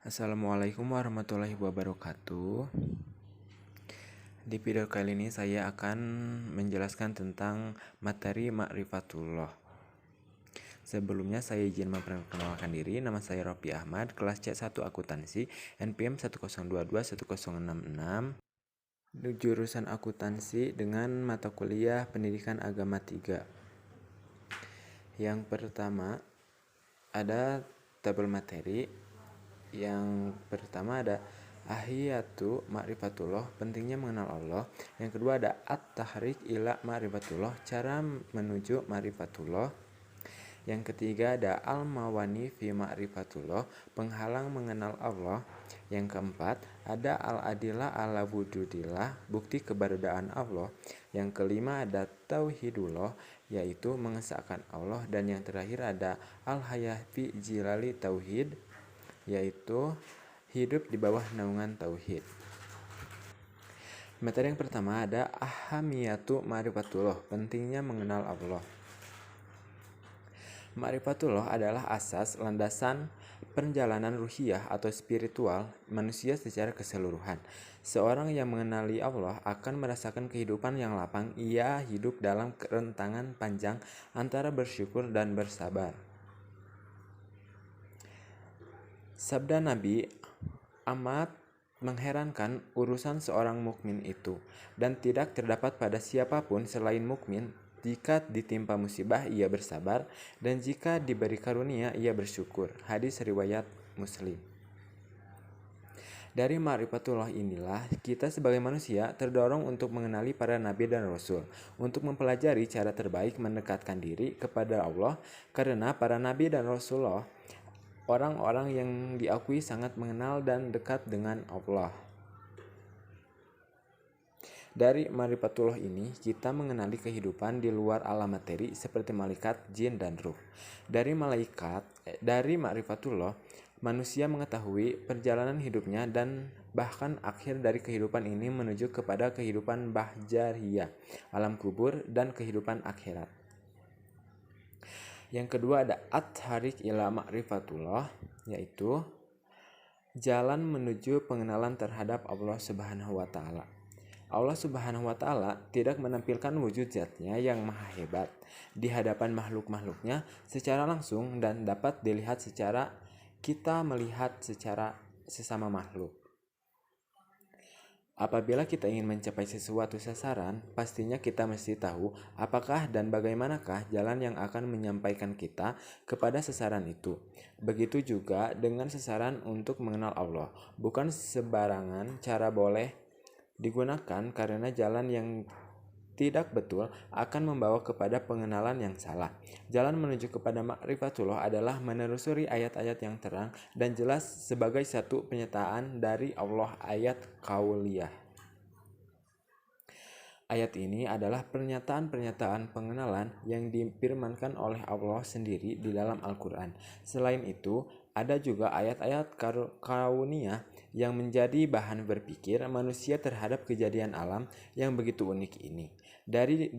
Assalamualaikum warahmatullahi wabarakatuh. Di video kali ini saya akan menjelaskan tentang materi Ma'rifatullah. Sebelumnya saya izin memperkenalkan diri. Nama saya Ropi Ahmad, kelas C1 Akuntansi, NPM 1022166, jurusan akuntansi dengan mata kuliah Pendidikan Agama 3. Yang pertama ada tabel materi. Yang pertama ada ahiyatu ma'rifatullah, pentingnya mengenal Allah. Yang kedua ada at-tahrik ila ma'rifatullah, cara menuju ma'rifatullah. Yang ketiga ada al-mawani fi ma'rifatullah, penghalang mengenal Allah. Yang keempat ada al-adillah ala wujudillah, bukti keberadaan Allah. Yang kelima ada tauhidullah, yaitu mengesahkan Allah. Dan yang terakhir ada al-hayah fi jilali tauhid, yaitu hidup di bawah naungan tauhid. Materi yang pertama ada ahamiyatu ma'rifatullah, pentingnya mengenal Allah. Ma'rifatullah adalah asas landasan perjalanan ruhiyah atau spiritual manusia secara keseluruhan. Seorang yang mengenali Allah akan merasakan kehidupan yang lapang. Ia hidup dalam rentangan panjang antara bersyukur dan bersabar. Sabda Nabi amat mengherankan urusan seorang mukmin itu, dan tidak terdapat pada siapapun selain mukmin, jika ditimpa musibah ia bersabar, dan jika diberi karunia ia bersyukur. Hadis riwayat Muslim. Dari ma'rifatullah inilah kita sebagai manusia terdorong untuk mengenali para nabi dan rasul, untuk mempelajari cara terbaik mendekatkan diri kepada Allah, karena para nabi dan rasulullah orang-orang yang diakui sangat mengenal dan dekat dengan Allah. Dari ma'rifatullah ini kita mengenali kehidupan di luar alam materi seperti malaikat, jin, dan ruh. Dari ma'rifatullah manusia mengetahui perjalanan hidupnya dan bahkan akhir dari kehidupan ini menuju kepada kehidupan bahjariyah, alam kubur, dan kehidupan akhirat. Yang kedua ada at-tarik ila ma'rifatullah, yaitu jalan menuju pengenalan terhadap Allah Subhanahu wa Ta'ala. Allah Subhanahu wa Ta'ala tidak menampilkan wujud zatnya yang maha hebat di hadapan makhluk-makhluknya secara langsung dan dapat dilihat secara kita melihat secara sesama makhluk. Apabila kita ingin mencapai sesuatu sasaran, pastinya kita mesti tahu apakah dan bagaimanakah jalan yang akan menyampaikan kita kepada sasaran itu. Begitu juga dengan sasaran untuk mengenal Allah. Bukan sebarangan cara boleh digunakan, karena jalan yang tidak betul akan membawa kepada pengenalan yang salah. Jalan menuju kepada ma'rifatullah adalah menelusuri ayat-ayat yang terang dan jelas sebagai satu penyataan dari Allah, ayat qauliyah. Ayat ini adalah pernyataan-pernyataan pengenalan yang difirmankan oleh Allah sendiri di dalam Al-Quran. Selain itu, ada juga ayat-ayat kauniyah yang menjadi bahan berpikir manusia terhadap kejadian alam yang begitu unik ini. Dari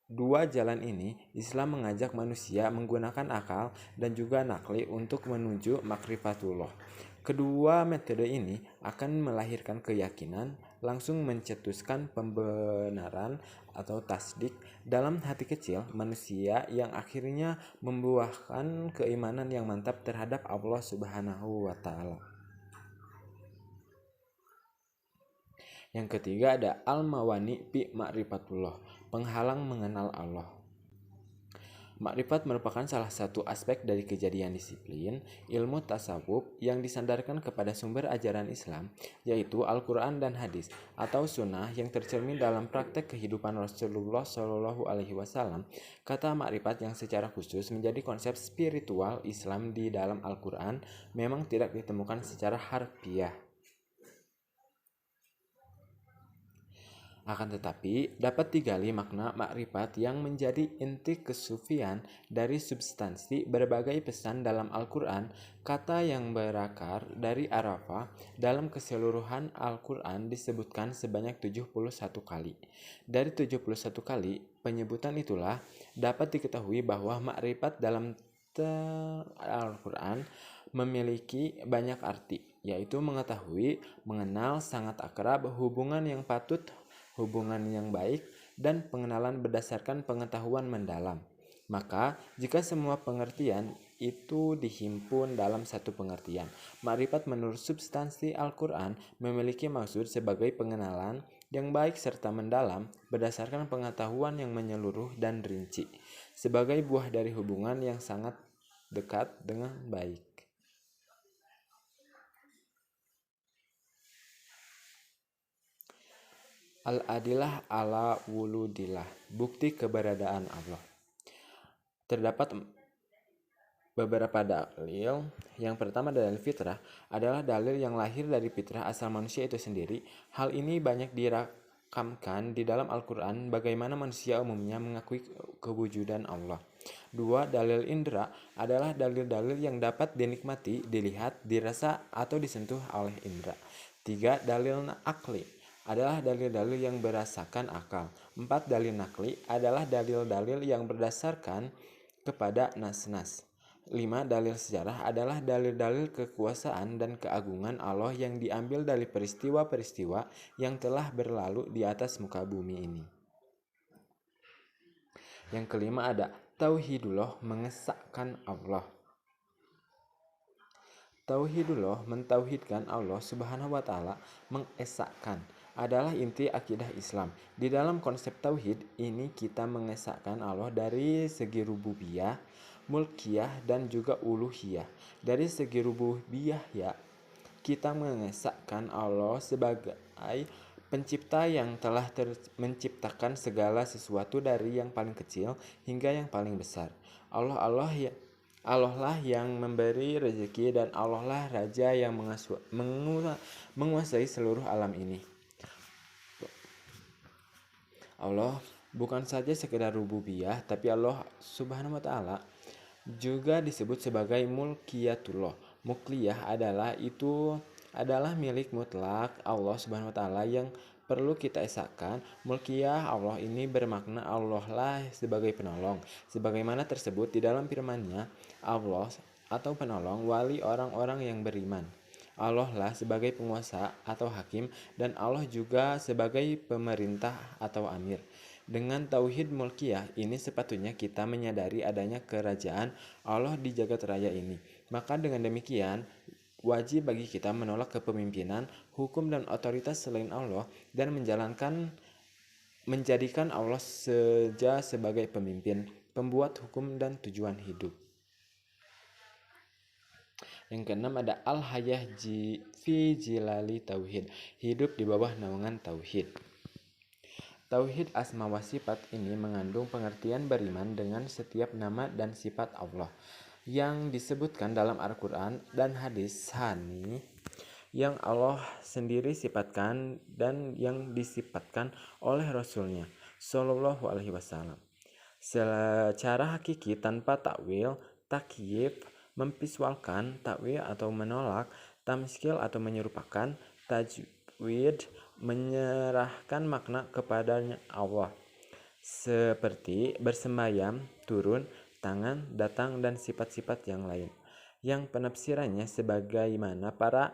dua jalan ini, Islam mengajak manusia menggunakan akal dan juga nakli untuk menuju ma'rifatullah. Kedua metode ini akan melahirkan keyakinan, langsung mencetuskan pembenaran atau tasdik dalam hati kecil manusia yang akhirnya membuahkan keimanan yang mantap terhadap Allah Subhanahu wa Ta'ala. Yang ketiga ada al-mawani fi ma'rifatullah, penghalang mengenal Allah. Makrifat merupakan salah satu aspek dari kejadian disiplin ilmu tasawuf yang disandarkan kepada sumber ajaran Islam, yaitu Al-Quran dan Hadis atau Sunnah yang tercermin dalam praktek kehidupan Rasulullah SAW. Kata makrifat yang secara khusus menjadi konsep spiritual Islam di dalam Al-Quran memang tidak ditemukan secara harfiah. Akan tetapi, dapat digali makna makrifat yang menjadi inti kesufian dari substansi berbagai pesan dalam Al-Quran. Kata yang berakar dari Arafah dalam keseluruhan Al-Quran disebutkan sebanyak 71 kali. Dari 71 kali penyebutan itulah dapat diketahui bahwa makrifat dalam Al-Quran memiliki banyak arti, yaitu mengetahui, mengenal, sangat akrab, hubungan yang patut, hubungan yang baik, dan pengenalan berdasarkan pengetahuan mendalam. Maka, jika semua pengertian itu dihimpun dalam satu pengertian, makrifat menurut substansi Al-Quran memiliki maksud sebagai pengenalan yang baik serta mendalam berdasarkan pengetahuan yang menyeluruh dan rinci, sebagai buah dari hubungan yang sangat dekat dengan baik. Al-Adilah ala wuludillah, bukti keberadaan Allah. Terdapat beberapa dalil. Yang pertama, dalil fitrah adalah dalil yang lahir dari fitrah asal manusia itu sendiri. Hal ini banyak dirakamkan di dalam Al-Quran bagaimana manusia umumnya mengakui kewujudan Allah. 2. Dalil indra adalah dalil-dalil yang dapat dinikmati, dilihat, dirasa, atau disentuh oleh indra. 3. Dalil akli adalah dalil-dalil yang berdasarkan akal. 4. Dalil nakli adalah dalil-dalil yang berdasarkan kepada nas-nas. 5. Dalil sejarah adalah dalil-dalil kekuasaan dan keagungan Allah yang diambil dari peristiwa-peristiwa yang telah berlalu di atas muka bumi ini. Yang kelima ada tauhidullah, mengesahkan Allah. Tauhidullah, mentauhidkan Allah Subhanahu wa taala, mengesahkan adalah inti akidah Islam. Di dalam konsep tauhid ini kita mengesahkan Allah dari segi rububiyah, mulkiyah, dan juga uluhiyah. Dari segi rububiyah kita mengesahkan Allah sebagai pencipta yang telah menciptakan segala sesuatu dari yang paling kecil hingga yang paling besar. Allah lah yang memberi rezeki, dan Allah lah Raja yang menguasai seluruh alam ini. Allah bukan saja sekedar rububiyah, tapi Allah Subhanahu wa taala juga disebut sebagai mulkiyatullah. Mulkiyah adalah milik mutlak Allah Subhanahu wa taala yang perlu kita esahkan. Mulkiyah Allah ini bermakna Allah lah sebagai penolong, sebagaimana tersebut di dalam firman-Nya, Allah atau penolong wali orang-orang yang beriman. Allah lah sebagai penguasa atau hakim, dan Allah juga sebagai pemerintah atau amir. Dengan tauhid mulkiyah ini sepatutnya kita menyadari adanya kerajaan Allah di jagat raya ini. Maka dengan demikian wajib bagi kita menolak kepemimpinan, hukum, dan otoritas selain Allah, dan menjadikan Allah saja sebagai pemimpin, pembuat hukum, dan tujuan hidup. Yang keenam ada al-hayah fi jilali tauhid, hidup di bawah naungan tauhid. Tauhid asma wa sifat ini mengandung pengertian beriman dengan setiap nama dan sifat Allah yang disebutkan dalam Al-Quran dan hadis sahih yang Allah sendiri sifatkan dan yang disifatkan oleh Rasulnya Shallallahu Alaihi Wasallam secara hakiki tanpa takwil, takyif, memvisualkan, takwil atau menolak, tamskil atau menyerupakan, tajwid, menyerahkan makna kepadanya Allah, seperti bersembayam, turun, tangan, datang, dan sifat-sifat yang lain, yang penafsirannya sebagaimana para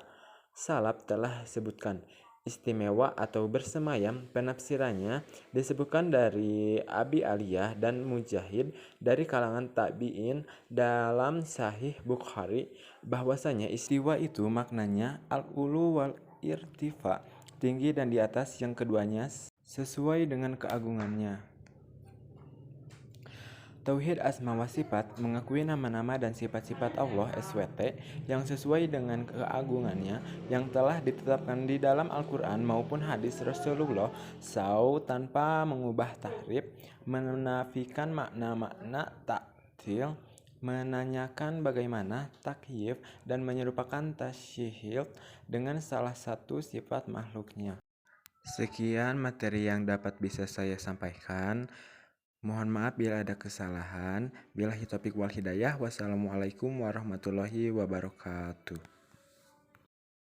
salaf telah sebutkan. Istimewa atau bersemayam penafsirannya disebutkan dari Abi Aliyah dan Mujahid dari kalangan tabi'in dalam Sahih Bukhari bahwasanya istiwa itu maknanya al-ulu wal irtifa, tinggi dan di atas, yang keduanya sesuai dengan keagungannya. Tauhid asma wa sifat mengakui nama-nama dan sifat-sifat Allah SWT yang sesuai dengan keagungannya yang telah ditetapkan di dalam Al-Quran maupun hadis Rasulullah SAW tanpa mengubah tahrif, menafikan makna-makna taktil, menanyakan bagaimana takyif, dan menyerupakan tasyihil dengan salah satu sifat makhluknya. Sekian materi yang dapat bisa saya sampaikan. Mohon maaf bila ada kesalahan. Billahi taufiq wal hidayah. Wassalamualaikum warahmatullahi wabarakatuh.